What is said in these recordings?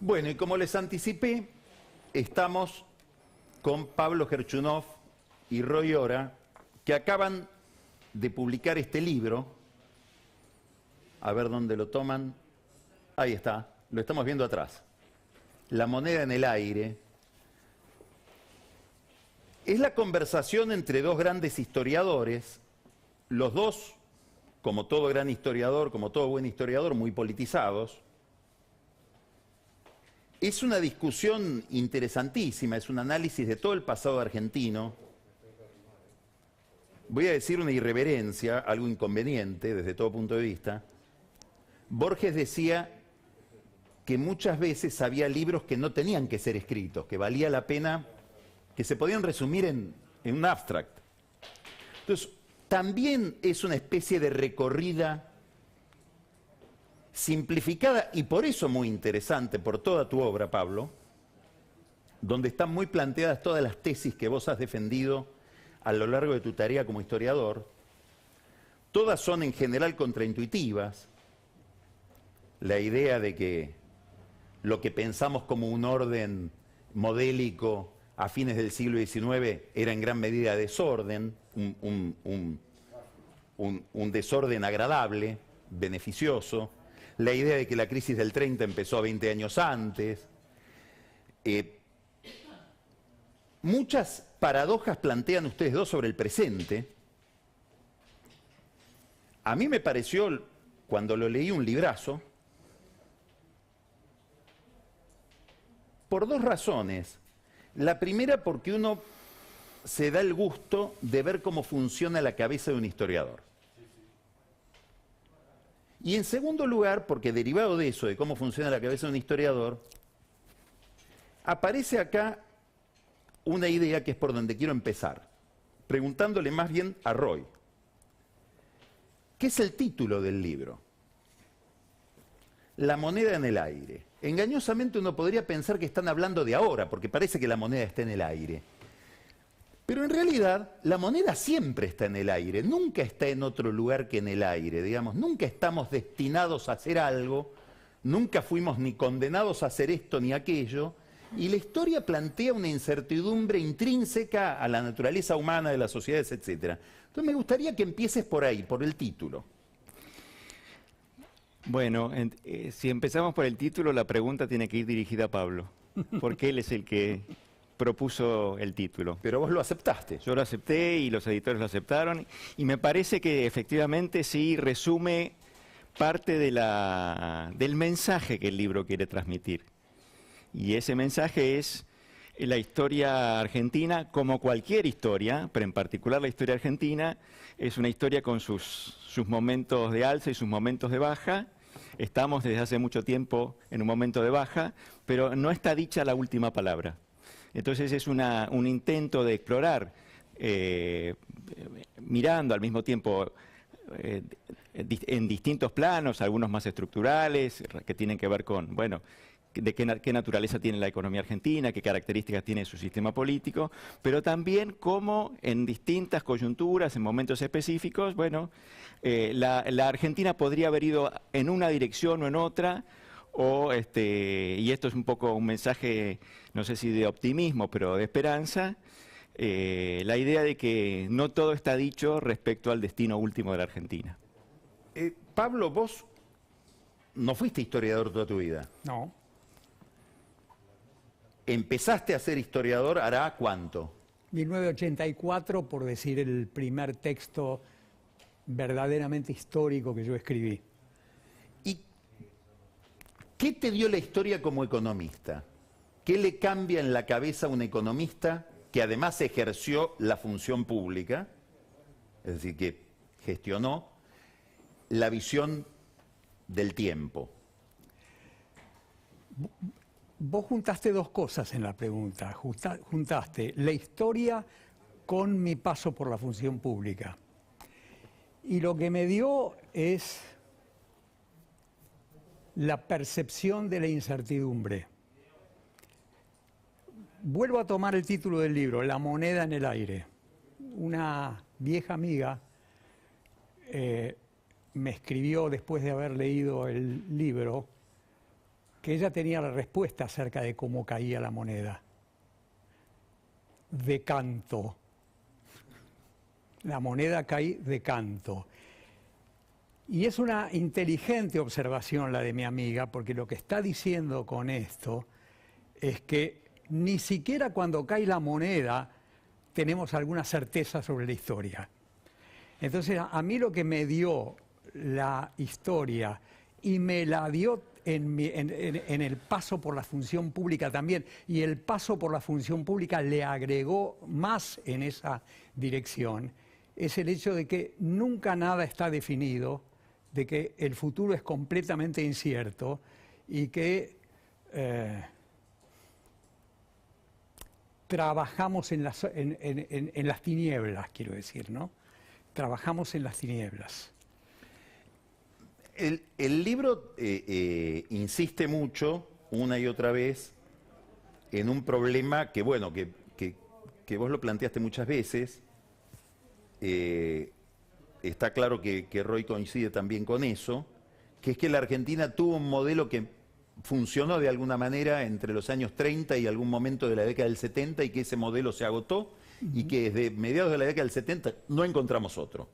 Bueno, y como les anticipé, estamos con Pablo Gerchunov y Roy Ora, que acaban de publicar este libro. A ver dónde lo toman. Ahí está, lo estamos viendo atrás. La moneda en el aire. Es la conversación entre dos grandes historiadores, los dos, como todo gran historiador, como todo buen historiador, muy politizados. Es una discusión interesantísima, es un análisis de todo el pasado argentino. Voy a decir una irreverencia, algo inconveniente desde todo punto de vista. Borges decía que muchas veces había libros que no tenían que ser escritos, que valía la pena, que se podían resumir en un abstract. Entonces, también es una especie de recorrida simplificada y por eso muy interesante por toda tu obra, Pablo, donde están muy planteadas todas las tesis que vos has defendido a lo largo de tu tarea como historiador. Todas son en general contraintuitivas. La idea de que lo que pensamos como un orden modélico a fines del siglo XIX era en gran medida desorden, un desorden agradable, beneficioso. La idea de que la crisis del 30 empezó 20 años antes. Muchas paradojas plantean ustedes dos sobre el presente. A mí me pareció, cuando lo leí, un librazo, por dos razones. La primera, porque uno se da el gusto de ver cómo funciona la cabeza de un historiador. Y en segundo lugar, porque derivado de eso, de cómo funciona la cabeza de un historiador, aparece acá una idea que es por donde quiero empezar, preguntándole más bien a Roy. ¿Qué es el título del libro? La moneda en el aire. Engañosamente uno podría pensar que están hablando de ahora, porque parece que la moneda está en el aire. Pero en realidad la moneda siempre está en el aire, nunca está en otro lugar que en el aire, digamos. Nunca estamos destinados a hacer algo, nunca fuimos ni condenados a hacer esto ni aquello, y la historia plantea una incertidumbre intrínseca a la naturaleza humana de las sociedades, etc. Entonces me gustaría que empieces por ahí, por el título. Bueno, si empezamos por el título, la pregunta tiene que ir dirigida a Pablo, porque él es el que propuso el título. Pero vos lo aceptaste. Yo lo acepté y los editores lo aceptaron, y me parece que efectivamente sí resume parte del mensaje que el libro quiere transmitir. Y ese mensaje es la historia argentina, como cualquier historia, pero en particular la historia argentina, es una historia con sus momentos de alza y sus momentos de baja. Estamos desde hace mucho tiempo en un momento de baja, pero no está dicha la última palabra. Entonces es un intento de explorar, mirando al mismo tiempo en distintos planos, algunos más estructurales, que tienen que ver con, bueno, de qué naturaleza tiene la economía argentina, qué características tiene su sistema político, pero también cómo en distintas coyunturas, en momentos específicos, bueno, la Argentina podría haber ido en una dirección o en otra, y esto es un poco un mensaje, no sé si de optimismo, pero de esperanza, la idea de que no todo está dicho respecto al destino último de la Argentina. Pablo, vos no fuiste historiador toda tu vida. No. ¿Empezaste a ser historiador hará cuánto? 1984, por decir el primer texto verdaderamente histórico que yo escribí. ¿Y qué te dio la historia como economista? ¿Qué le cambia en la cabeza a un economista que además ejerció la función pública, es decir, que gestionó la visión del tiempo? Vos juntaste dos cosas en la pregunta. Juntaste la historia con mi paso por la función pública. Y lo que me dio es la percepción de la incertidumbre. Vuelvo a tomar el título del libro, La moneda en el aire. Una vieja amiga me escribió después de haber leído el libro que ella tenía la respuesta acerca de cómo caía la moneda. De canto. La moneda cae de canto. Y es una inteligente observación la de mi amiga, porque lo que está diciendo con esto es que ni siquiera cuando cae la moneda tenemos alguna certeza sobre la historia. Entonces, a mí lo que me dio la historia y me la dio en el paso por la función pública también, y el paso por la función pública le agregó más en esa dirección, es el hecho de que nunca nada está definido, de que el futuro es completamente incierto y que trabajamos en las tinieblas, quiero decir, ¿no? Trabajamos en las tinieblas. El libro insiste mucho, una y otra vez, en un problema que, bueno, que vos lo planteaste muchas veces. Está claro que Roy coincide también con eso, que es que la Argentina tuvo un modelo que funcionó de alguna manera entre los años 30 y algún momento de la década del 70, y que ese modelo se agotó, y que desde mediados de la década del 70 no encontramos otro.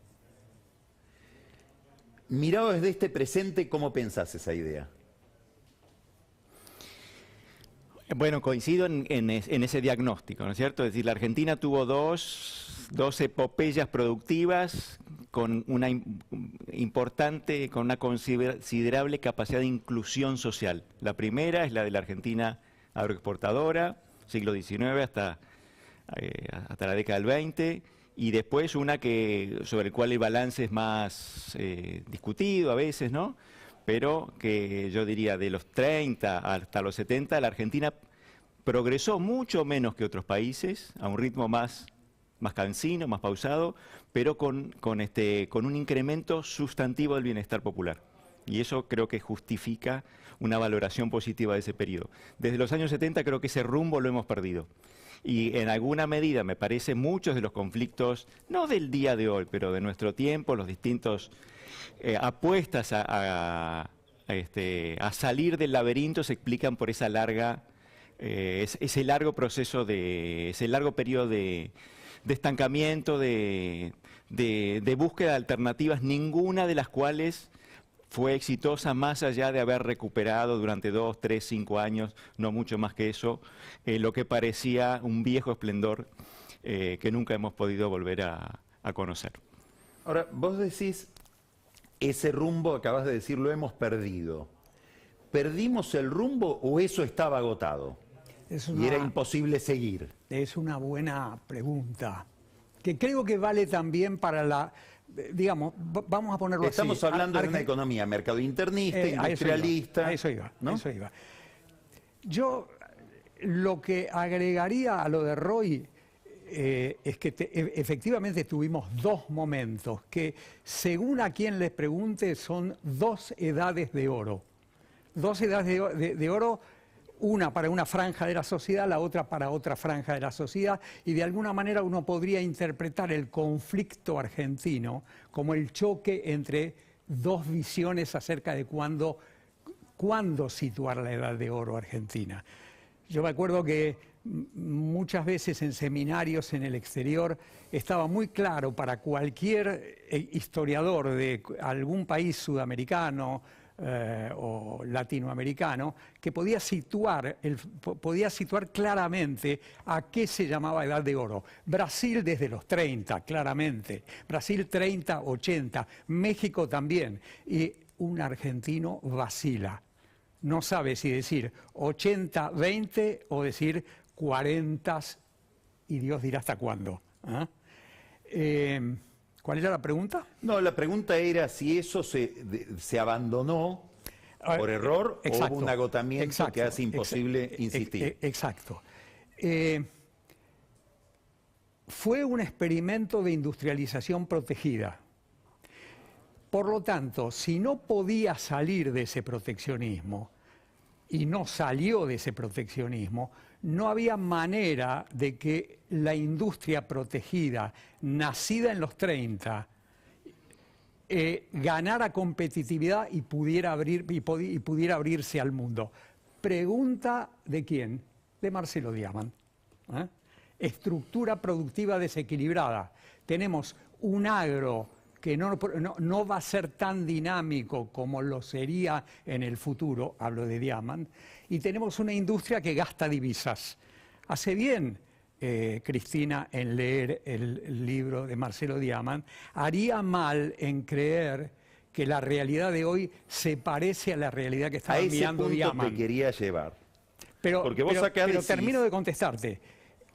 Mirado desde este presente, ¿cómo pensás esa idea? Bueno, coincido en ese diagnóstico, ¿no es cierto? Es decir, la Argentina tuvo dos epopeyas productivas con una considerable capacidad de inclusión social. La primera es la de la Argentina agroexportadora, siglo XIX hasta la década del 20, y después una sobre el cual el balance es más discutido a veces, ¿no? Pero que yo diría de los 30 hasta los 70, la Argentina progresó mucho menos que otros países, a un ritmo más cansino, más pausado, pero con un incremento sustantivo del bienestar popular. Y eso creo que justifica una valoración positiva de ese periodo. Desde los años 70 creo que ese rumbo lo hemos perdido. Y en alguna medida, me parece, muchos de los conflictos, no del día de hoy, pero de nuestro tiempo, los distintos apuestas a salir del laberinto se explican por ese largo proceso, ese largo periodo de estancamiento, de búsqueda de alternativas, ninguna de las cuales fue exitosa más allá de haber recuperado durante 2, 3, 5 años, no mucho más que eso, lo que parecía un viejo esplendor que nunca hemos podido volver a conocer. Ahora, vos decís, ese rumbo, acabas de decir, lo hemos perdido. ¿Perdimos el rumbo o eso estaba agotado? Y era imposible seguir. Es una buena pregunta, que creo que vale también para la... Digamos, vamos a ponerlo así. Estamos hablando de una economía mercado internista, industrialista. A eso iba, ¿no? a eso iba. Yo lo que agregaría a lo de Roy es que efectivamente tuvimos dos momentos que, según a quien les pregunte, son dos edades de oro. Dos edades de oro, una para una franja de la sociedad, la otra para otra franja de la sociedad, y de alguna manera uno podría interpretar el conflicto argentino como el choque entre dos visiones acerca de cuándo situar la edad de oro argentina. Yo me acuerdo que muchas veces en seminarios en el exterior estaba muy claro para cualquier historiador de algún país sudamericano o latinoamericano, que podía situar claramente a qué se llamaba edad de oro. Brasil desde los 30, claramente. Brasil 30, 80. México también. Y un argentino vacila. No sabe si decir 80, 20 o decir 40 y Dios dirá hasta cuándo. ¿Cuál era la pregunta? No, la pregunta era si eso se abandonó por error, exacto, o hubo un agotamiento que hace imposible insistir. Exacto. Fue un experimento de industrialización protegida. Por lo tanto, si no podía salir de ese proteccionismo, y no salió de ese proteccionismo, no había manera de que la industria protegida, nacida en los 30, ganara competitividad y pudiera abrirse al mundo. pregunta ¿de quién? De Marcelo Diamant. Estructura productiva desequilibrada. Tenemos un agro que no va a ser tan dinámico como lo sería en el futuro, hablo de Diamant, y tenemos una industria que gasta divisas. Hace bien Cristina en leer el libro de Marcelo Diamant, haría mal en creer que la realidad de hoy se parece a la realidad que estaba enviando Diamant. A ese punto te quería llevar. Pero termino de contestarte.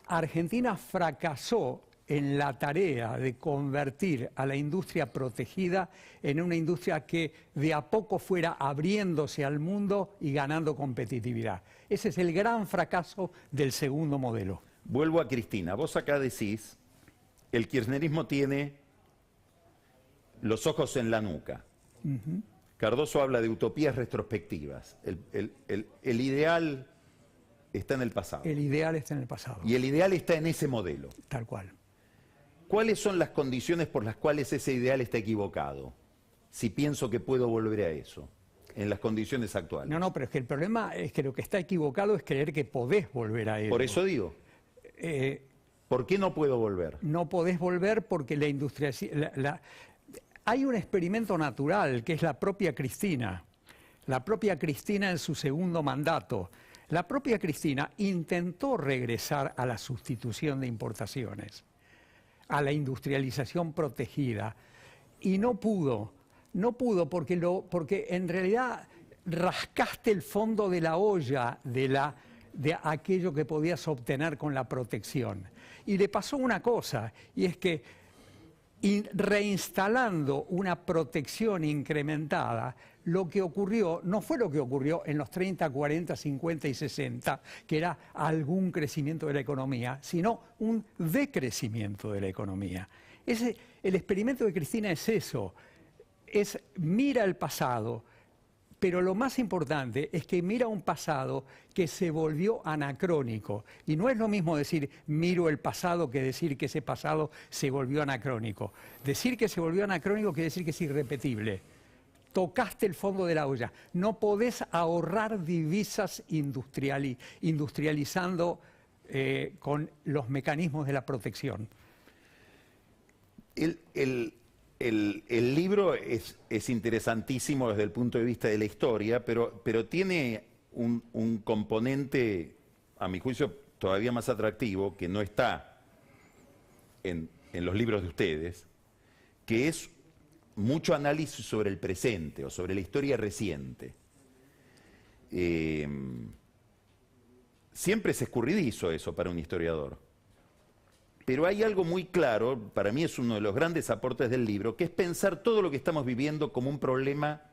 Argentina fracasó en la tarea de convertir a la industria protegida en una industria que de a poco fuera abriéndose al mundo y ganando competitividad. Ese es el gran fracaso del segundo modelo. Vuelvo a Cristina. Vos acá decís, el kirchnerismo tiene los ojos en la nuca. Cardoso habla de utopías retrospectivas. El ideal está en el pasado. El ideal está en el pasado. Y el ideal está en ese modelo. Tal cual. ¿Cuáles son las condiciones por las cuales ese ideal está equivocado? Si pienso que puedo volver a eso, en las condiciones actuales. No, pero es que el problema es que lo que está equivocado es creer que podés volver a eso. Por eso digo. ¿Por qué no puedo volver? No podés volver porque la industria... Hay un experimento natural que es la propia Cristina. La propia Cristina en su segundo mandato. La propia Cristina intentó regresar a la sustitución de importaciones, a la industrialización protegida, y no pudo porque en realidad rascaste el fondo de la olla de aquello que podías obtener con la protección. Y le pasó una cosa, y es que reinstalando una protección incrementada, lo que ocurrió no fue lo que ocurrió en los 30, 40, 50 y 60, que era algún crecimiento de la economía, sino un decrecimiento de la economía. El experimento de Cristina es eso, mira el pasado, pero lo más importante es que mira un pasado que se volvió anacrónico. Y no es lo mismo decir miro el pasado que decir que ese pasado se volvió anacrónico. Decir que se volvió anacrónico quiere decir que es irrepetible. Tocaste el fondo de la olla. No podés ahorrar divisas industrializando con los mecanismos de la protección. El libro es interesantísimo desde el punto de vista de la historia, pero tiene un componente, a mi juicio, todavía más atractivo, que no está en los libros de ustedes, que es mucho análisis sobre el presente o sobre la historia reciente. Siempre es escurridizo eso para un historiador. Pero hay algo muy claro, para mí es uno de los grandes aportes del libro, que es pensar todo lo que estamos viviendo como un problema,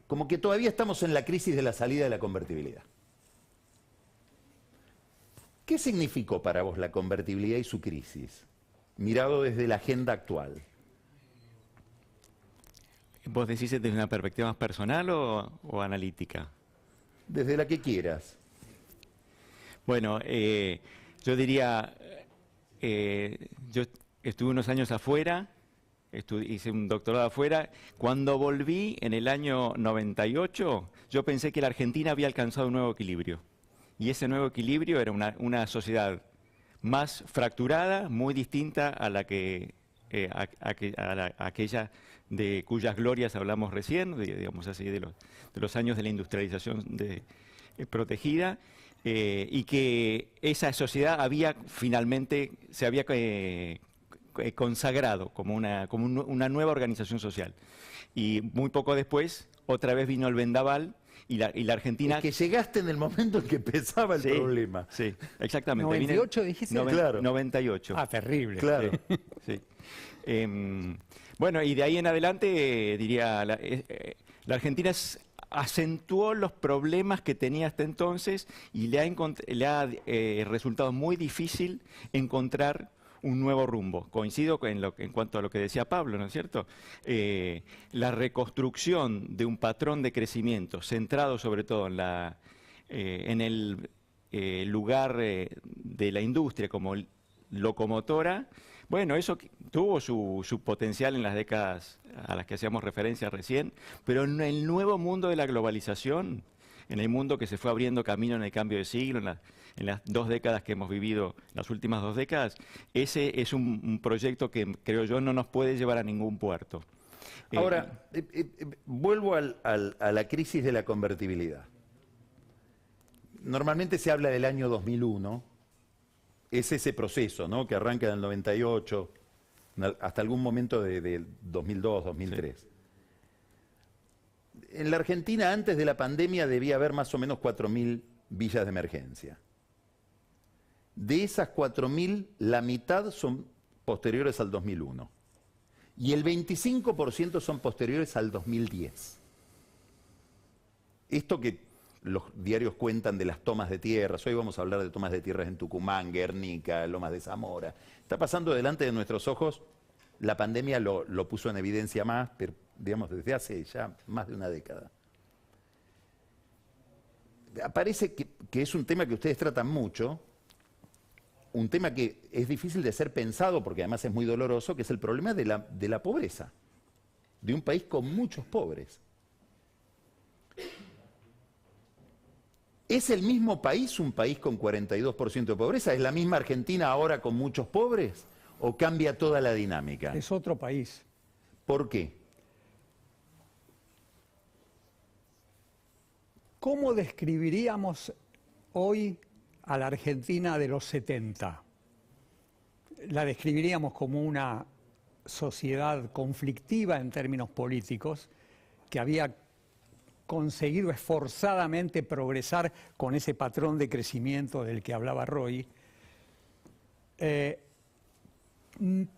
como que todavía estamos en la crisis de la salida de la convertibilidad. ¿Qué significó para vos la convertibilidad y su crisis, mirado desde la agenda actual? ¿Vos decís desde una perspectiva más personal o analítica? Desde la que quieras. Bueno, yo diría... yo estuve unos años afuera, hice un doctorado afuera. Cuando volví en el año 98, yo pensé que la Argentina había alcanzado un nuevo equilibrio. Y ese nuevo equilibrio era una sociedad más fracturada, muy distinta a la que aquella de cuyas glorias hablamos recién, digamos así, de los años de la industrialización protegida. Y que esa sociedad se había consagrado como una nueva organización social. Y muy poco después, otra vez vino el vendaval y la Argentina... Es que llegaste en el momento en que empezaba el problema. Sí, exactamente. ¿98 dijiste? Claro. 98. Ah, terrible. Claro. Sí. Bueno, y de ahí en adelante, diría, la Argentina acentuó los problemas que tenía hasta entonces y le ha resultado muy difícil encontrar un nuevo rumbo. Coincido en cuanto a lo que decía Pablo, ¿no es cierto? La reconstrucción de un patrón de crecimiento centrado sobre todo en el lugar de la industria como locomotora. Bueno, eso tuvo su potencial en las décadas a las que hacíamos referencia recién, pero en el nuevo mundo de la globalización en el mundo que se fue abriendo camino en el cambio de siglo, en las 2 décadas que hemos vivido, las últimas 2 décadas. Ese es un proyecto que, creo yo, no nos puede llevar a ningún puerto. Ahora, vuelvo a la crisis de la convertibilidad. Normalmente se habla del año 2001, es ese proceso, ¿no?, que arranca en el 98, hasta algún momento de 2002, 2003. Sí. En la Argentina, antes de la pandemia, debía haber más o menos 4.000 villas de emergencia. De esas 4.000, la mitad son posteriores al 2001. Y el 25% son posteriores al 2010. Esto que los diarios cuentan de las tomas de tierras, hoy vamos a hablar de tomas de tierras en Tucumán, Guernica, Lomas de Zamora, está pasando delante de nuestros ojos. La pandemia lo puso en evidencia más, pero, digamos, desde hace ya más de una década. Parece que es un tema que ustedes tratan mucho, un tema que es difícil de ser pensado porque además es muy doloroso, que es el problema de la pobreza, de un país con muchos pobres. ¿Es el mismo país un país con 42% de pobreza? ¿Es la misma Argentina ahora con muchos pobres? ¿O cambia toda la dinámica? Es otro país. ¿Por qué? ¿Cómo describiríamos hoy a la Argentina de los 70? La describiríamos como una sociedad conflictiva en términos políticos, que había conseguido esforzadamente progresar con ese patrón de crecimiento del que hablaba Roy,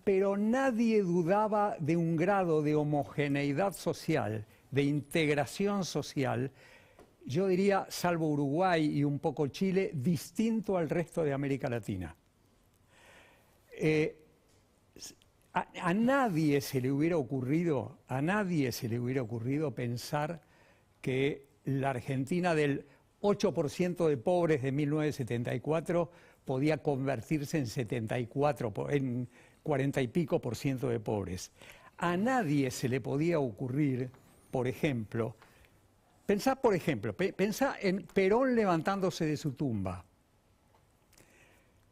pero nadie dudaba de un grado de homogeneidad social, de integración social, yo diría, salvo Uruguay y un poco Chile, distinto al resto de América Latina. A nadie se le hubiera ocurrido pensar que la Argentina del 8% de pobres de 1974 podía convertirse en 40 y pico por ciento de pobres. A nadie se le podía ocurrir, por ejemplo, pensá en Perón levantándose de su tumba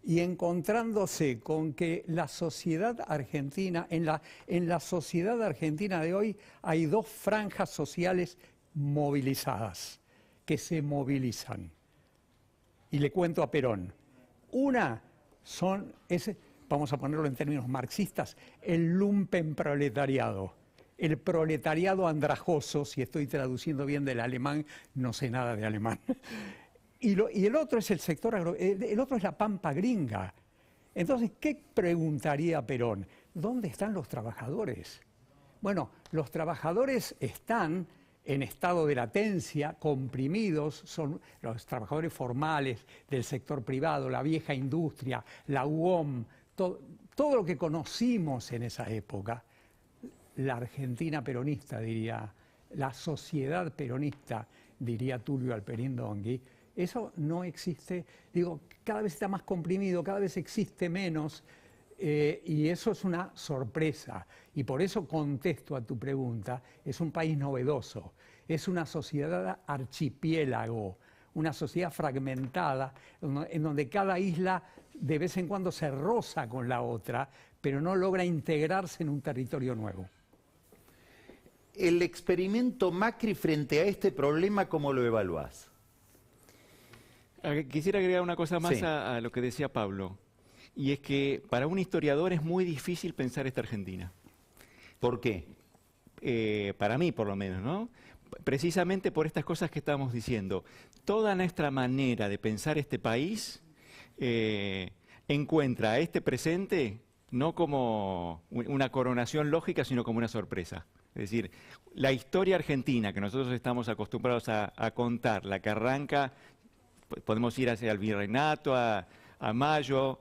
y encontrándose con que la sociedad argentina, en la sociedad argentina de hoy hay 2 franjas sociales movilizadas, que se movilizan. Y le cuento a Perón. Una vamos a ponerlo en términos marxistas, el lumpenproletariado, el proletariado andrajoso, si estoy traduciendo bien del alemán, no sé nada de alemán. Y el otro es el sector el otro es la pampa gringa. Entonces, ¿qué preguntaría Perón? ¿Dónde están los trabajadores? Bueno, los trabajadores están en estado de latencia, comprimidos, son los trabajadores formales del sector privado, la vieja industria, la UOM, todo lo que conocimos en esa época. La Argentina peronista, diría, la sociedad peronista, diría Tulio Alperín Dongui, eso no existe, digo, cada vez está más comprimido, cada vez existe menos, y eso es una sorpresa. Y por eso contesto a tu pregunta, es un país novedoso, es una sociedad archipiélago, una sociedad fragmentada, en donde cada isla de vez en cuando se roza con la otra, pero no logra integrarse en un territorio nuevo. El experimento Macri frente a este problema, ¿cómo lo evaluás? Quisiera agregar una cosa más Sí. a lo que decía Pablo, y es que para un historiador es muy difícil pensar esta Argentina. ¿Por qué? Para mí, por lo menos, ¿no? Precisamente por estas cosas que estamos diciendo. Toda nuestra manera de pensar este país encuentra a este presente no como una coronación lógica, sino como una sorpresa. Es decir, la historia argentina que nosotros estamos acostumbrados a contar, la que arranca, podemos ir hacia el virreinato, a Mayo,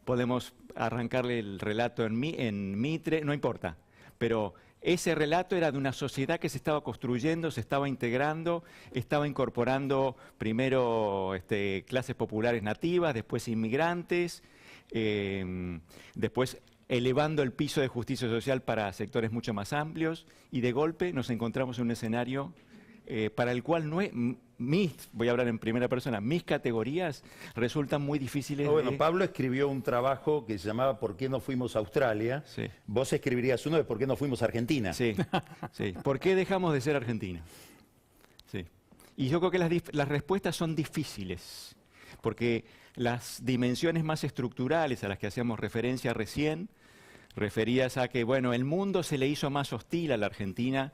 podemos arrancarle el relato en Mitre, no importa, pero ese relato era de una sociedad que se estaba construyendo, se estaba integrando, estaba incorporando primero clases populares nativas, después inmigrantes, después elevando el piso de justicia social para sectores mucho más amplios, y de golpe nos encontramos en un escenario para el cual no es, voy a hablar en primera persona, mis categorías resultan muy difíciles. Bueno, Pablo escribió un trabajo que se llamaba ¿Por qué no fuimos a Australia? Sí. Vos escribirías uno de ¿Por qué no fuimos a Argentina? Sí, sí. ¿Por qué dejamos de ser Argentina? Sí. Y yo creo que las respuestas son difíciles, porque las dimensiones más estructurales a las que hacíamos referencia recién, referidas a que, bueno, el mundo se le hizo más hostil a la Argentina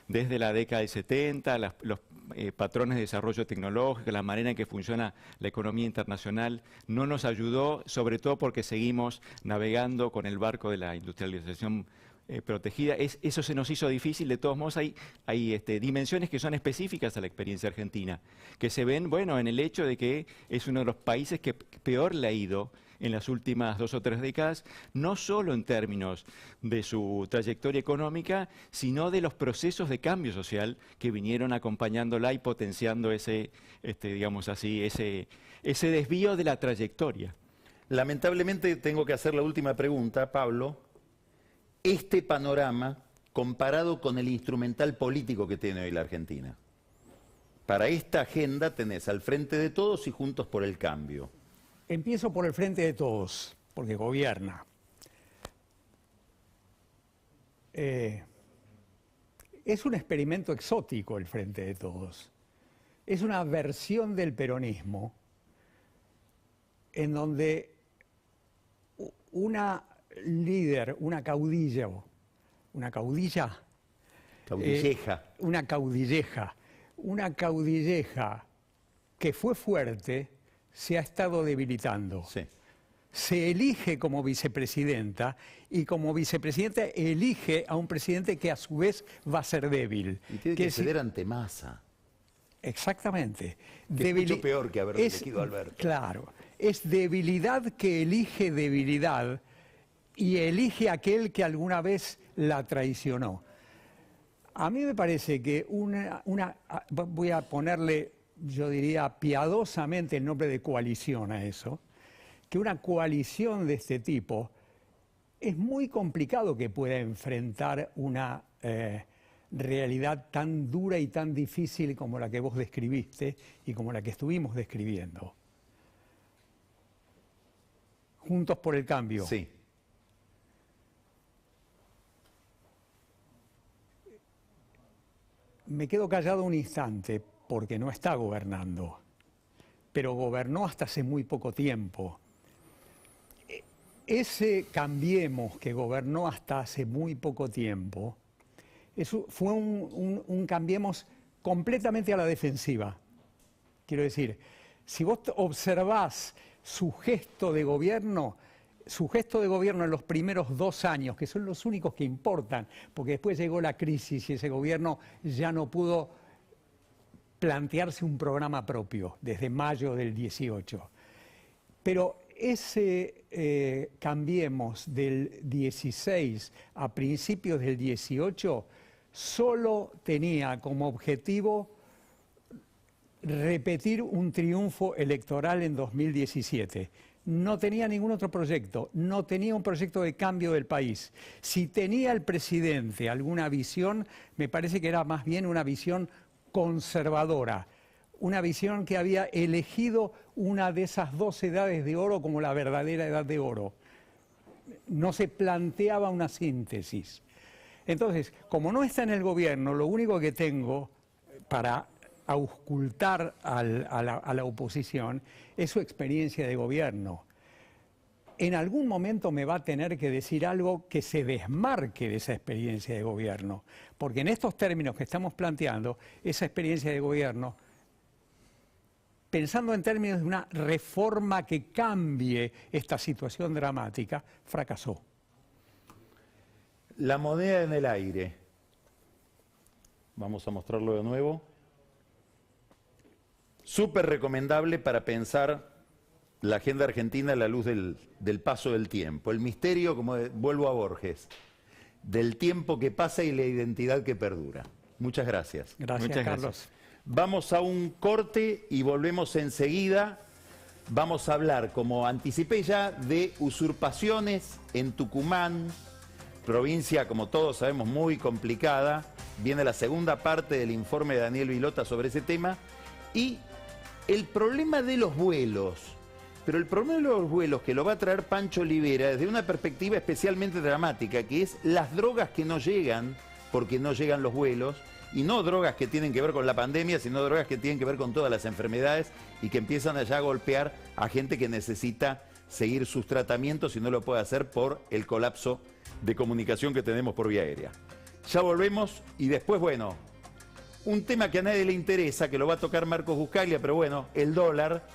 desde la década del 70, los patrones de desarrollo tecnológico, la manera en que funciona la economía internacional, no nos ayudó, sobre todo porque seguimos navegando con el barco de la industrialización protegida. Eso se nos hizo difícil. De todos modos, hay dimensiones que son específicas a la experiencia argentina, que se ven, bueno, en el hecho de que es uno de los países que peor le ha ido en las últimas 2 o 3 décadas, no solo en términos de su trayectoria económica, sino de los procesos de cambio social que vinieron acompañándola y potenciando digamos así, ese desvío de la trayectoria. Lamentablemente tengo que hacer la última pregunta, Pablo. Este panorama, comparado con el instrumental político que tiene hoy la Argentina. Para esta agenda tenés al Frente de Todos y Juntos por el Cambio. Empiezo por el Frente de Todos, porque gobierna. Es un experimento exótico el Frente de Todos. Es una versión del peronismo en donde una líder, una caudilleja, que fue fuerte, se ha estado debilitando. Sí. Se elige como vicepresidenta y como vicepresidenta elige a un presidente que a su vez va a ser débil. Y tiene que ceder ante Massa. Exactamente. Que es mucho peor que haber elegido a Alberto. Claro. Es debilidad que elige debilidad y elige a aquel que alguna vez la traicionó. A mí me parece que voy a ponerle, yo diría piadosamente, el nombre de coalición a eso, que una coalición de este tipo es muy complicado que pueda enfrentar una realidad tan dura y tan difícil como la que vos describiste y como la que estuvimos describiendo. Juntos por el Cambio. Sí. Me quedo callado un instante porque no está gobernando, pero gobernó hasta hace muy poco tiempo. Ese Cambiemos que gobernó hasta hace muy poco tiempo fue un Cambiemos completamente a la defensiva. Quiero decir, si vos observás su gesto de gobierno en los primeros 2 años, que son los únicos que importan, porque después llegó la crisis y ese gobierno ya no pudo plantearse un programa propio desde mayo del 18. Pero ese Cambiemos del 16 a principios del 18 solo tenía como objetivo repetir un triunfo electoral en 2017. No tenía ningún otro proyecto, no tenía un proyecto de cambio del país. Si tenía el presidente alguna visión, me parece que era más bien una visión conservadora, una visión que había elegido una de esas 2 edades de oro como la verdadera edad de oro. No se planteaba una síntesis. Entonces, como no está en el gobierno, lo único que tengo para auscultar a la oposición es su experiencia de gobierno. En algún momento me va a tener que decir algo que se desmarque de esa experiencia de gobierno, porque en estos términos que estamos planteando, esa experiencia de gobierno, pensando en términos de una reforma que cambie esta situación dramática, fracasó. La moneda en el aire. Vamos a mostrarlo de nuevo. Súper recomendable para pensar la agenda argentina a la luz del paso del tiempo. El misterio, como vuelvo a Borges, del tiempo que pasa y la identidad que perdura. Muchas gracias. Gracias, Muchas Carlos. gracias. Vamos a un corte y volvemos enseguida. Vamos a hablar, como anticipé ya, de usurpaciones en Tucumán, provincia, como todos sabemos, muy complicada, viene la segunda parte del informe de Daniel Vilota sobre ese tema, y el problema de los vuelos. Pero el problema de los vuelos que lo va a traer Pancho Olivera desde una perspectiva especialmente dramática, que es las drogas que no llegan porque no llegan los vuelos, y no drogas que tienen que ver con la pandemia, sino drogas que tienen que ver con todas las enfermedades y que empiezan allá a golpear a gente que necesita seguir sus tratamientos y no lo puede hacer por el colapso de comunicación que tenemos por vía aérea. Ya volvemos y después, bueno, un tema que a nadie le interesa, que lo va a tocar Marcos Buscaglia, pero bueno, el dólar.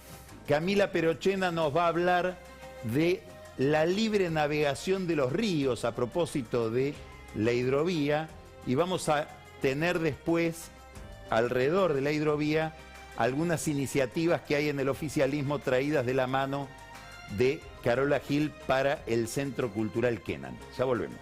Camila Perochena nos va a hablar de la libre navegación de los ríos a propósito de la hidrovía, y vamos a tener después, alrededor de la hidrovía, algunas iniciativas que hay en el oficialismo traídas de la mano de Carola Gil para el Centro Cultural Kenan. Ya volvemos.